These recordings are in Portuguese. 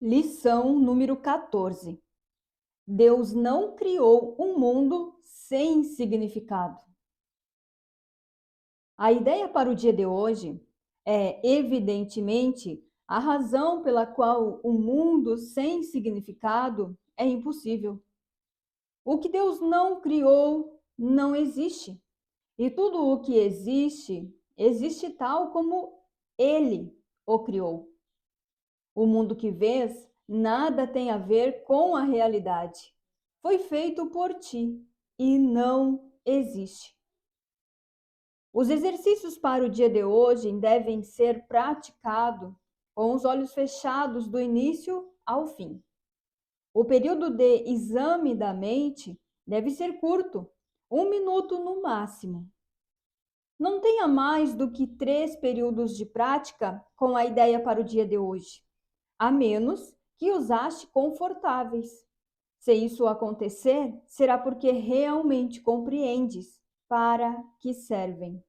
Lição número 14. Deus não criou um mundo sem significado. A ideia para o dia de hoje é, evidentemente, a razão pela qual um mundo sem significado é impossível. O que Deus não criou não existe. E tudo o que existe, existe tal como Ele o criou. O mundo que vês nada tem a ver com a realidade. Foi feito por ti e não existe. Os exercícios para o dia de hoje devem ser praticados com os olhos fechados do início ao fim. O período de exame da mente deve ser curto, 1 minuto no máximo. Não tenha mais do que 3 períodos de prática com a ideia para o dia de hoje, a menos que os ache confortáveis. Se isso acontecer, será porque realmente compreendes para que servem.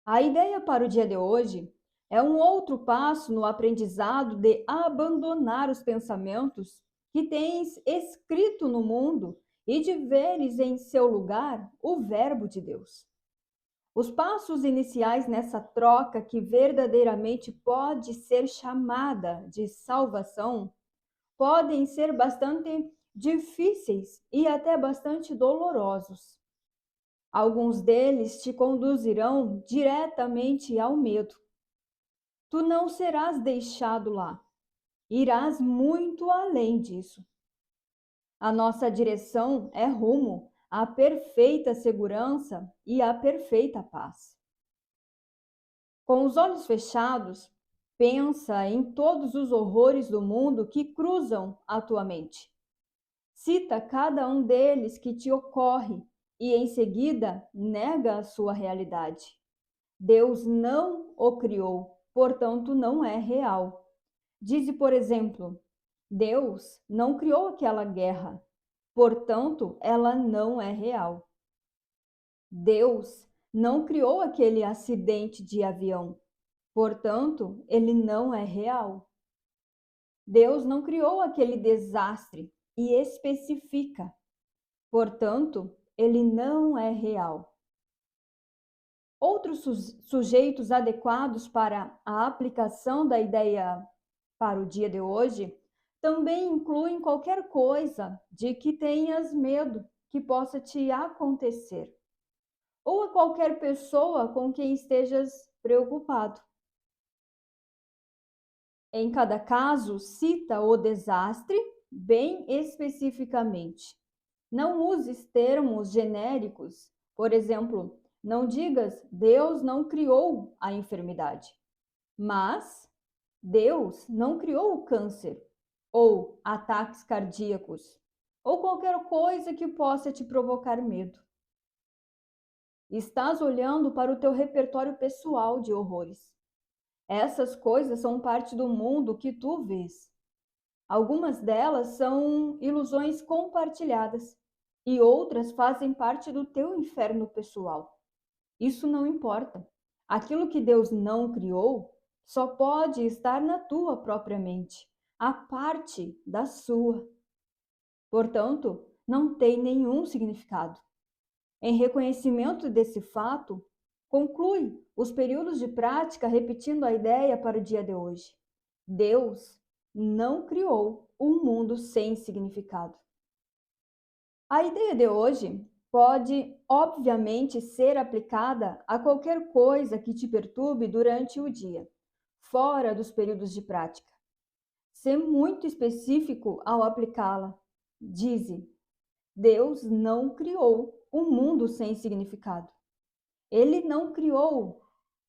A ideia para o dia de hoje é um outro passo no aprendizado de abandonar os pensamentos que tens escrito no mundo e de veres em seu lugar o Verbo de Deus. Os passos iniciais nessa troca que verdadeiramente pode ser chamada de salvação podem ser bastante difíceis e até bastante dolorosos. Alguns deles te conduzirão diretamente ao medo. Tu não serás deixado lá. Irás muito além disso. A nossa direção é rumo à perfeita segurança e à perfeita paz. Com os olhos fechados, pensa em todos os horrores do mundo que cruzam a tua mente. Cita cada um deles que te ocorre e, em seguida, nega a sua realidade. Deus não o criou, portanto, não é real. Dize, por exemplo, Deus não criou aquela guerra, portanto, ela não é real. Deus não criou aquele acidente de avião, portanto, ele não é real. Deus não criou aquele desastre e especifica, portanto, ele não é real. Outros sujeitos adequados para a aplicação da ideia para o dia de hoje também incluem qualquer coisa de que tenhas medo que possa te acontecer, ou a qualquer pessoa com quem estejas preocupado. Em cada caso, cita o desastre bem especificamente. Não uses termos genéricos, por exemplo, não digas Deus não criou a enfermidade, mas Deus não criou o câncer, ou ataques cardíacos, ou qualquer coisa que possa te provocar medo. Estás olhando para o teu repertório pessoal de horrores. Essas coisas são parte do mundo que tu vês. Algumas delas são ilusões compartilhadas e outras fazem parte do teu inferno pessoal. Isso não importa. Aquilo que Deus não criou só pode estar na tua própria mente, a parte da sua. Portanto, não tem nenhum significado. Em reconhecimento desse fato, conclui os períodos de prática repetindo a ideia para o dia de hoje. Deus não criou um mundo sem significado. A ideia de hoje pode, obviamente, ser aplicada a qualquer coisa que te perturbe durante o dia, fora dos períodos de prática. Ser muito específico ao aplicá-la. Dize: Deus não criou um mundo sem significado. Ele não criou.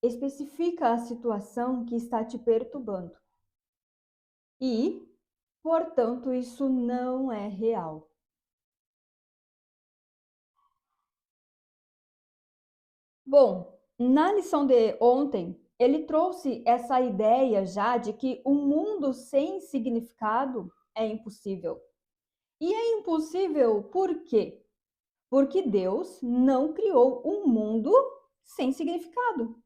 Especifica a situação que está te perturbando. E, portanto, isso não é real. Bom, na lição de ontem, ele trouxe essa ideia já de que um mundo sem significado é impossível. E é impossível por quê? Porque Deus não criou um mundo sem significado.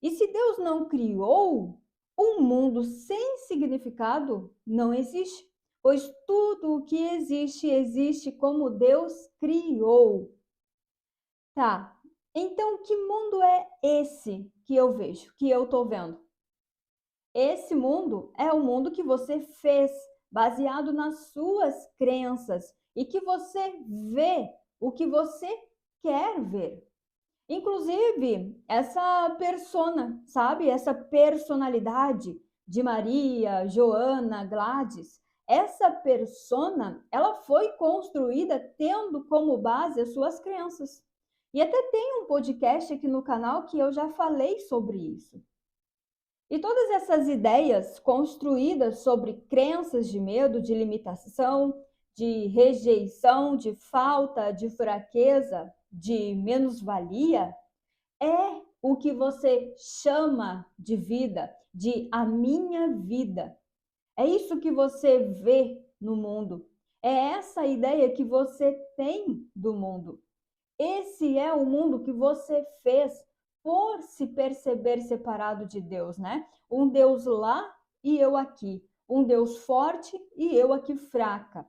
E se Deus não criou, Um mundo sem significado não existe, pois tudo o que existe, existe como Deus criou. Tá, então que mundo é esse que eu vejo, que eu tô vendo? Esse mundo é o mundo que você fez, baseado nas suas crenças, e que você vê o que você quer ver. Inclusive, essa persona, sabe? Essa personalidade de Maria, Joana, Gladys, essa persona, ela foi construída tendo como base as suas crenças. E até tem um podcast aqui no canal que eu já falei sobre isso. E todas essas ideias construídas sobre crenças de medo, de limitação, de rejeição, de falta, de fraqueza, de menos-valia, é o que você chama de vida, de a minha vida. É isso que você vê no mundo. É essa ideia que você tem do mundo. Esse é o mundo que você fez por se perceber separado de Deus, né? Um Deus lá e eu aqui. Um Deus forte e eu aqui fraca.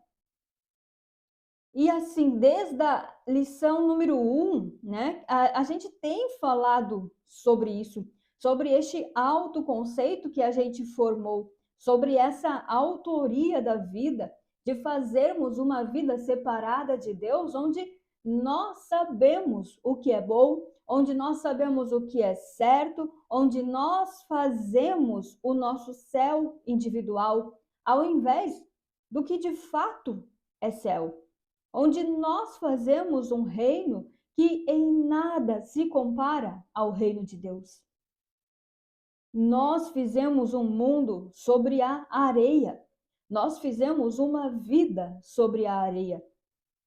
E assim, desde a lição número 1, né, a gente tem falado sobre isso, sobre este autoconceito que a gente formou, sobre essa autoria da vida, de fazermos uma vida separada de Deus, onde nós sabemos o que é bom, onde nós sabemos o que é certo, onde nós fazemos o nosso céu individual, ao invés do que de fato é céu, onde nós fazemos um reino que em nada se compara ao reino de Deus. Nós fizemos um mundo sobre a areia. Nós fizemos uma vida sobre a areia.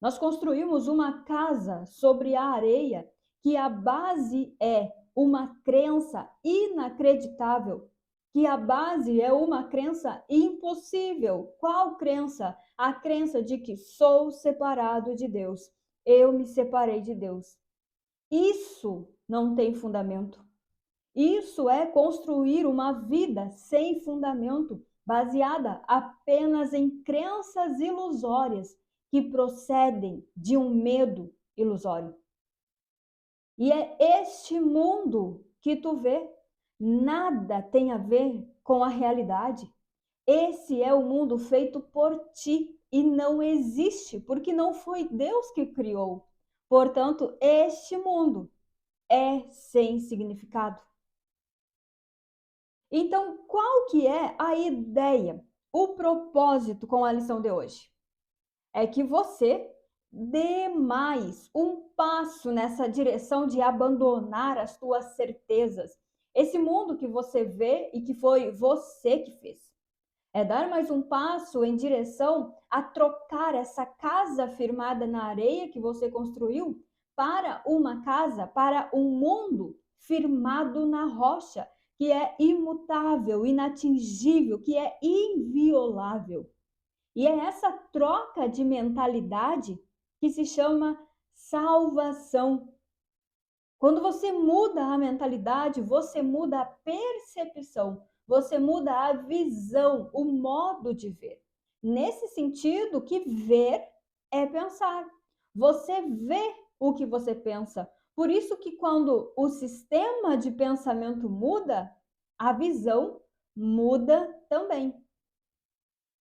Nós construímos uma casa sobre a areia, que a base é uma crença inacreditável, que a base é uma crença impossível. Qual crença? A crença de que sou separado de Deus. Eu me separei de Deus. Isso não tem fundamento. Isso é construir uma vida sem fundamento, baseada apenas em crenças ilusórias que procedem de um medo ilusório. E é este mundo que tu vê, nada tem a ver com a realidade. Esse é o mundo feito por ti e não existe, porque não foi Deus que criou. Portanto, este mundo é sem significado. Então, qual que é a ideia, o propósito com a lição de hoje? É que você dê mais um passo nessa direção de abandonar as tuas certezas. Esse mundo que você vê e que foi você que fez. É dar mais um passo em direção a trocar essa casa firmada na areia que você construiu para uma casa, para um mundo firmado na rocha, que é imutável, inatingível, que é inviolável. E é essa troca de mentalidade que se chama salvação. Quando você muda a mentalidade, você muda a percepção, você muda a visão, o modo de ver. Nesse sentido que ver é pensar. Você vê o que você pensa. Por isso que quando o sistema de pensamento muda, a visão muda também.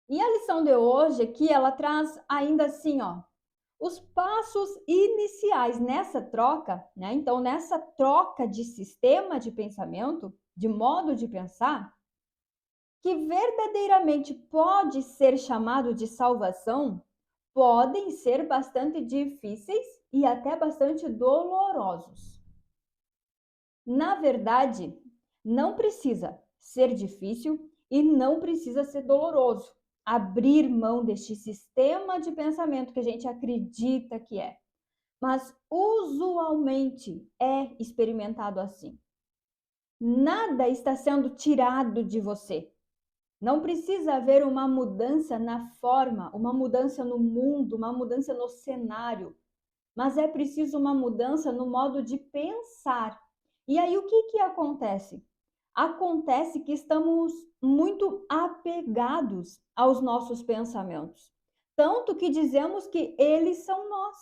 E a lição de hoje aqui, ela traz ainda assim, ó, os passos iniciais nessa troca, né? Então, nessa troca de sistema de pensamento, de modo de pensar, que verdadeiramente pode ser chamado de salvação, podem ser bastante difíceis e até bastante dolorosos. Na verdade, não precisa ser difícil e não precisa ser doloroso abrir mão deste sistema de pensamento que a gente acredita que é. Mas usualmente é experimentado assim. Nada está sendo tirado de você. Não precisa haver uma mudança na forma, uma mudança no mundo, uma mudança no cenário, mas é preciso uma mudança no modo de pensar. E aí o que acontece? acontece que estamos muito apegados aos nossos pensamentos. Tanto que dizemos que eles são nós,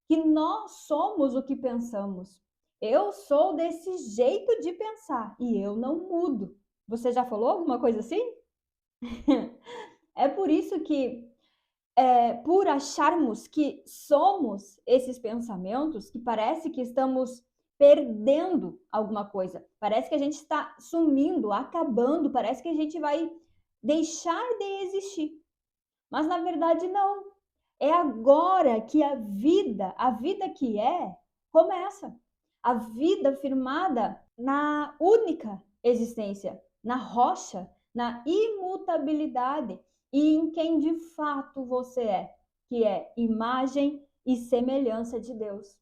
que nós somos o que pensamos. Eu sou desse jeito de pensar e eu não mudo. Você já falou alguma coisa assim? É por isso que, por acharmos que somos esses pensamentos, que parece que estamos perdendo alguma coisa, parece que a gente está sumindo, acabando, parece que a gente vai deixar de existir. Mas na verdade não. É agora que a vida que é, começa. A vida firmada na única existência, na rocha, na imutabilidade e em quem de fato você é, que é imagem e semelhança de Deus.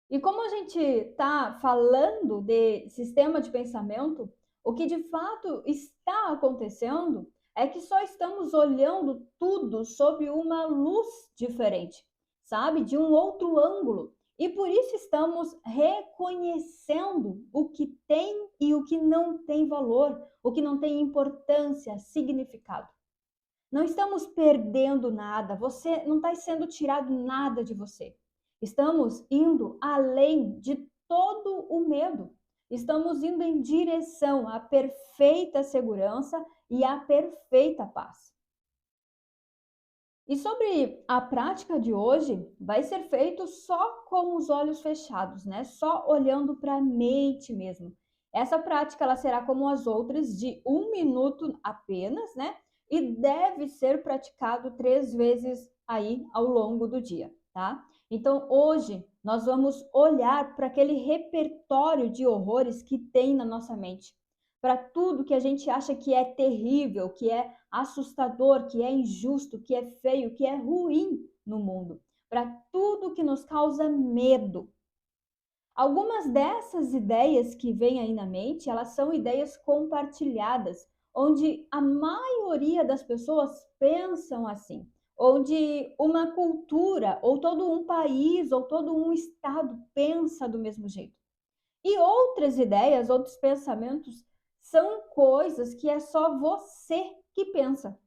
E como a gente está falando de sistema de pensamento, o que de fato está acontecendo é que só estamos olhando tudo sob uma luz diferente, sabe? De um outro ângulo. E por isso estamos reconhecendo o que tem e o que não tem valor, o que não tem importância, significado. Não estamos perdendo nada, você não está sendo tirado nada de você. Estamos indo além de todo o medo. Estamos indo em direção à perfeita segurança e à perfeita paz. E sobre a prática de hoje, vai ser feito só com os olhos fechados, né? Só olhando para a mente mesmo. Essa prática ela será como as outras, de 1 minuto apenas, né? E deve ser praticado 3 vezes aí ao longo do dia, tá? Então, hoje nós vamos olhar para aquele repertório de horrores que tem na nossa mente, para tudo que a gente acha que é terrível, que é assustador, que é injusto, que é feio, que é ruim no mundo, para tudo que nos causa medo. Algumas dessas ideias que vêm aí na mente, elas são ideias compartilhadas, onde a maioria das pessoas pensam assim, onde uma cultura, ou todo um país, ou todo um estado pensa do mesmo jeito. E outras ideias, outros pensamentos, são coisas que é só você que pensa.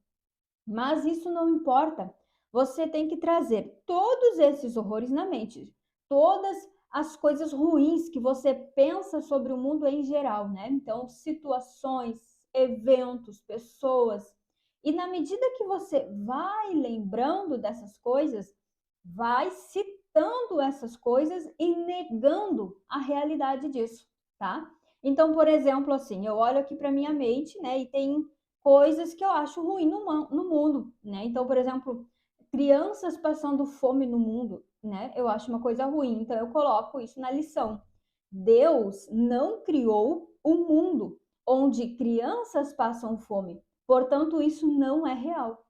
Mas isso não importa. Você tem que trazer todos esses horrores na mente, todas as coisas ruins que você pensa sobre o mundo em geral, né? Então, situações, eventos, pessoas. E na medida que você vai lembrando dessas coisas, vai citando essas coisas e negando a realidade disso, tá? Então, por exemplo, assim, eu olho aqui para minha mente, né, e tem coisas que eu acho ruim no mundo, né? Então, por exemplo, crianças passando fome no mundo, né? Eu acho uma coisa ruim, então eu coloco isso na lição. Deus não criou um mundo onde crianças passam fome, portanto, isso não é real.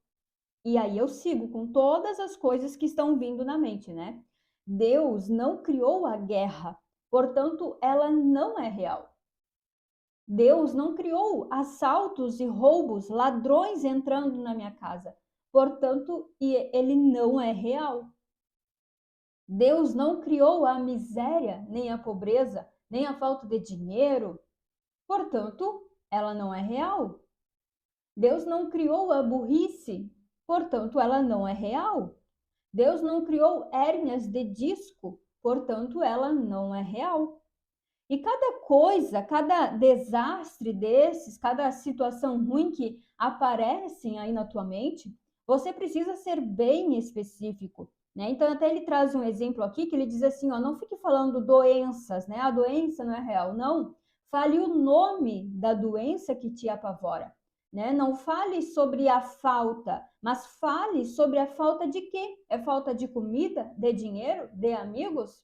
E aí eu sigo com todas as coisas que estão vindo na mente, né? Deus não criou a guerra, portanto, ela não é real. Deus não criou assaltos e roubos, ladrões entrando na minha casa, portanto, ele não é real. Deus não criou a miséria, nem a pobreza, nem a falta de dinheiro, portanto, ela não é real. Deus não criou a burrice, portanto, ela não é real. Deus não criou hérnias de disco, portanto, ela não é real. E cada coisa, cada desastre desses, cada situação ruim que aparecem aí na tua mente, você precisa ser bem específico, né? Então até ele traz um exemplo aqui que ele diz assim, ó, não fique falando doenças, né? A doença não é real, não. Fale o nome da doença que te apavora, né? Não fale sobre a falta, mas fale sobre a falta de quê? É falta de comida, de dinheiro, de amigos?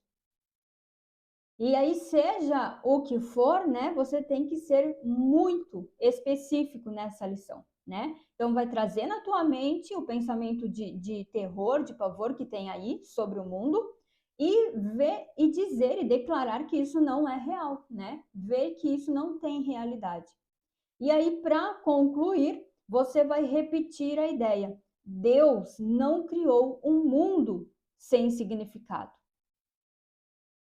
E aí, seja o que for, né, você tem que ser muito específico nessa lição, né? Então, vai trazer na tua mente o pensamento de terror, de pavor que tem aí sobre o mundo e ver e dizer e declarar que isso não é real, né? Ver que isso não tem realidade. E aí, para concluir, você vai repetir a ideia. Deus não criou um mundo sem significado.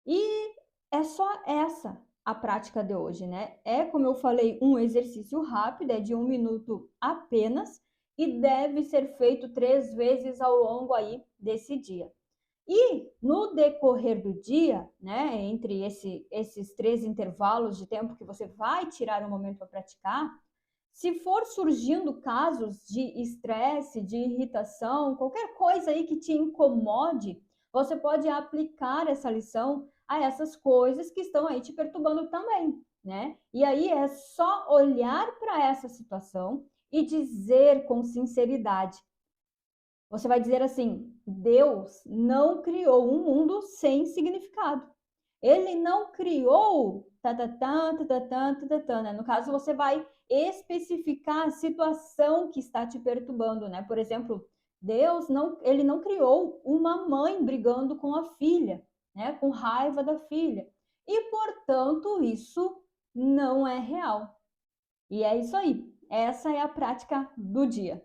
E é só essa a prática de hoje, né? É, como eu falei, um exercício rápido, é de 1 minuto apenas, e deve ser feito 3 vezes ao longo aí desse dia. E no decorrer do dia, né, entre esses 3 intervalos de tempo que você vai tirar um momento para praticar, se for surgindo casos de estresse, de irritação, qualquer coisa aí que te incomode, você pode aplicar essa lição a essas coisas que estão aí te perturbando também, né? E aí é só olhar para essa situação e dizer com sinceridade. Você vai dizer assim: Deus não criou um mundo sem significado. Ele não criou tatatã, tatatã, tatatã, né? No caso, você vai especificar a situação que está te perturbando, né? Por exemplo, ele não criou uma mãe brigando com a filha, né? Com raiva da filha. E, portanto, isso não é real. E é isso aí. Essa é a prática do dia.